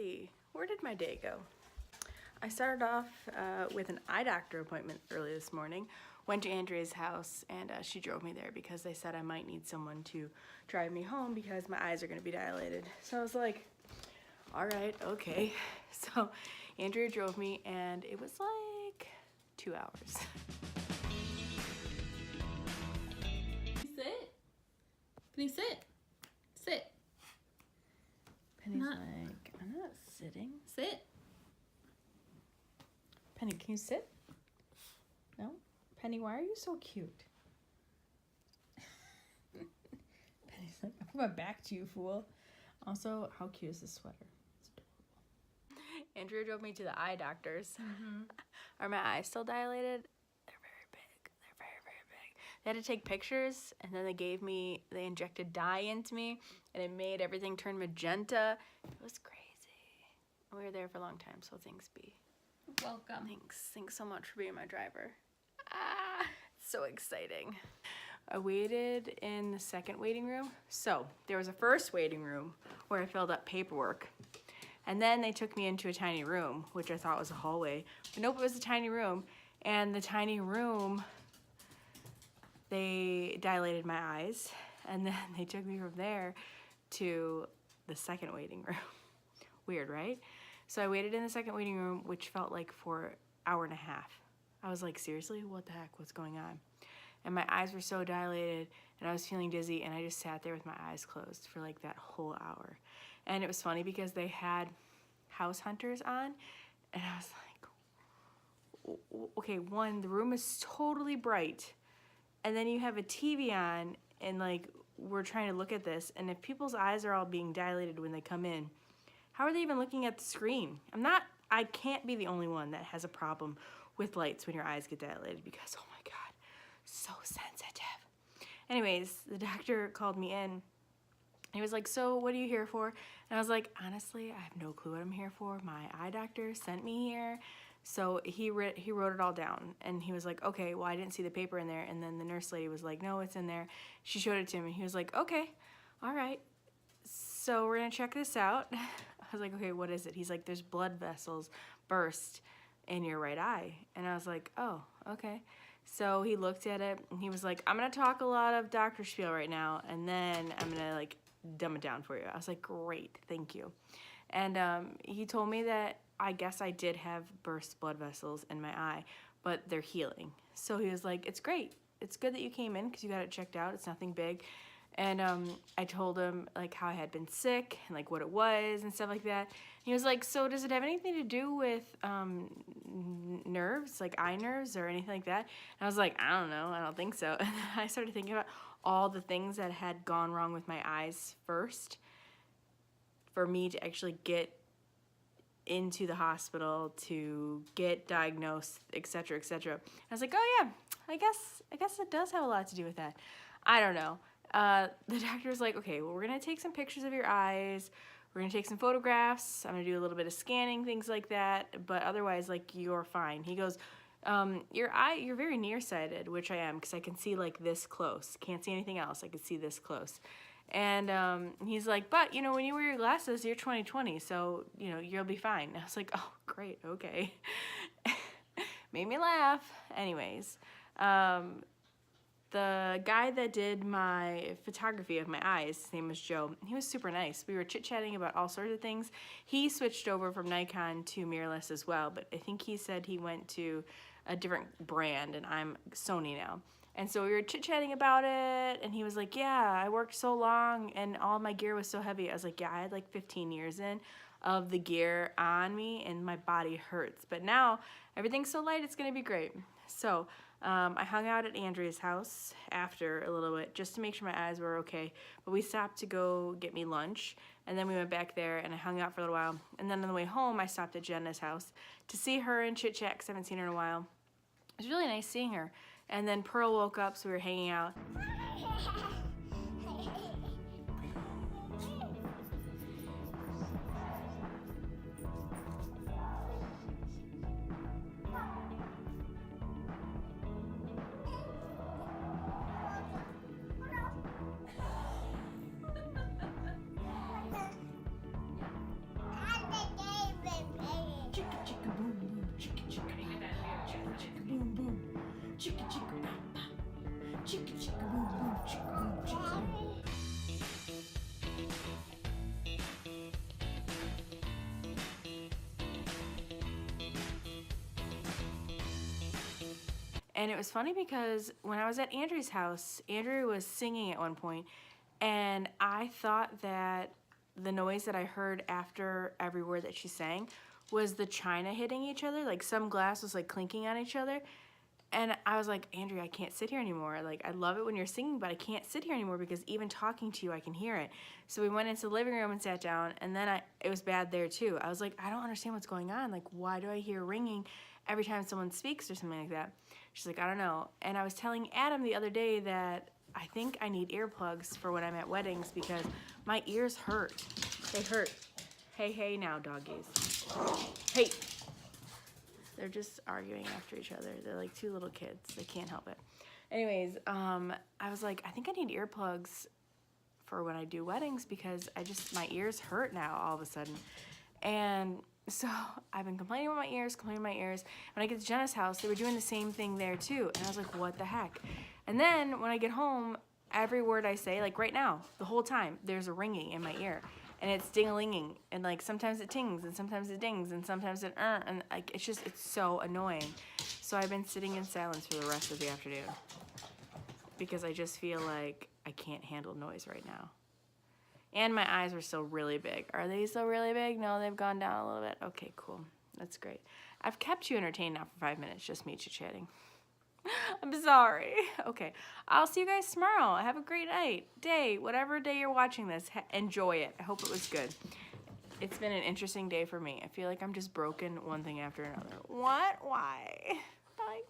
see, where did my day go? I started off with an eye doctor appointment early this morning. Went to Andrea's house and she drove me there because they said I might need someone to drive me home because my eyes are going to be dilated. So I was like, all right, okay. So Andrea drove me and it was like 2 hours. Sit. Can you sit? Sit. Penny's like, I'm not sitting. Sit. Penny, can you sit? No? Penny, why are you so cute? Penny's like, I put my back to you, fool. Also, how cute is this sweater? It's adorable. Andrea drove me to the eye doctors. Are my eyes still dilated? They're very big. They're very, very big. They had to take pictures, and then they injected dye into me, and it made everything turn magenta. It was crazy. We were there for a long time, so thanks, B. Welcome. Thanks so much for being my driver. Ah, so exciting. I waited in the second waiting room. So there was a first waiting room where I filled up paperwork. And then they took me into a tiny room, which I thought was a hallway. But nope, it was a tiny room. And the tiny room, they dilated my eyes. And then they took me from there to the second waiting room. Weird, right? So I waited in the second waiting room, which felt like for an hour and a half. I was like, seriously, what the heck, what's going on? And my eyes were so dilated and I was feeling dizzy and I just sat there with my eyes closed for like that whole hour. And it was funny because they had house hunters on and I was like, okay, one, the room is totally bright and then you have a TV on and like we're trying to look at this, and if people's eyes are all being dilated when they come in, how are they even looking at the screen? I can't be the only one that has a problem with lights when your eyes get dilated because, oh my God, so sensitive. Anyways, the doctor called me in. He was like, so what are you here for? And I was like, honestly, I have no clue what I'm here for. My eye doctor sent me here. So he wrote it all down. And he was like, okay, well, I didn't see the paper in there. And then the nurse lady was like, no, it's in there. She showed it to him and he was like, okay, all right. So we're gonna check this out. I was like, okay, what is it? He's like, there's blood vessels burst in your right eye. And I was like, oh, okay. So he looked at it and he was like, I'm gonna talk a lot of doctor spiel right now and then I'm gonna like dumb it down for you. I was like, great, thank you. And he told me that I guess I did have burst blood vessels in my eye, but they're healing. So he was like, it's great. It's good that you came in because you got it checked out. It's nothing big. And I told him like how I had been sick and like what it was and stuff like that. And he was like, so does it have anything to do with nerves, like eye nerves or anything like that? And I was like, I don't know, I don't think so. And then I started thinking about all the things that had gone wrong with my eyes first for me to actually get into the hospital to get diagnosed, etc., etc. I was like, oh yeah, I guess it does have a lot to do with that. I don't know. The doctor was like, okay, well, we're gonna take some pictures of your eyes, we're gonna take some photographs, I'm gonna do a little bit of scanning, things like that, but otherwise, like, you're fine. He goes, you're very nearsighted, which I am, because I can see like this close, can't see anything else, I can see this close. And he's like, but you know, when you wear your glasses, you're 20/20, so you know, you'll be fine. And I was like, oh, great, okay. Made me laugh. Anyways, the guy that did my photography of my eyes, his name was Joe, he was super nice. We were chit-chatting about all sorts of things. He switched over from Nikon to mirrorless as well, but I think he said he went to a different brand, and I'm Sony now. And so we were chit-chatting about it, and he was like, yeah, I worked so long, and all my gear was so heavy. I was like, yeah, I had like 15 years in of the gear on me, and my body hurts. But now, everything's so light, it's gonna be great. So, I hung out at Andrea's house after a little bit just to make sure my eyes were okay. But we stopped to go get me lunch, and then we went back there and I hung out for a little while. And then on the way home, I stopped at Jenna's house to see her and chit chat because I haven't seen her in a while. It was really nice seeing her. And then Pearl woke up, so we were hanging out. Chicka chicka boom boom chicka boom chicka boom. And it was funny because when I was at Andrew's house, Andrew was singing at one point, and I thought that the noise that I heard after every word that she sang was the china hitting each other, like some glass was like clinking on each other. And I was like, Andrew, I can't sit here anymore. Like, I love it when you're singing, but I can't sit here anymore because even talking to you, I can hear it. So we went into the living room and sat down, and then it was bad there too. I was like, I don't understand what's going on. Like, why do I hear ringing every time someone speaks or something like that? She's like, I don't know. And I was telling Adam the other day that I think I need earplugs for when I'm at weddings because my ears hurt. They hurt. Hey, hey now, doggies. Hey. They're just arguing after each other. They're like two little kids. They can't help it. Anyways, I was like, I think I need earplugs for when I do weddings because my ears hurt now all of a sudden. And so I've been complaining about my ears. When I get to Jenna's house, they were doing the same thing there too. And I was like, what the heck? And then when I get home, every word I say, like right now, the whole time, there's a ringing in my ear. And it's ding-a-linging, and like sometimes it tings, and sometimes it dings, and sometimes it and like it's so annoying. So I've been sitting in silence for the rest of the afternoon because I just feel like I can't handle noise right now. And my eyes are still really big. Are they still really big? No, they've gone down a little bit. Okay, cool. That's great. I've kept you entertained now for 5 minutes, just me chit-chatting. I'm sorry. Okay, I'll see you guys tomorrow. Have a great day, whatever day you're watching this. Enjoy it. I hope it was good. It's been an interesting day for me. I feel like I'm just broken one thing after another. What? Why? Bye.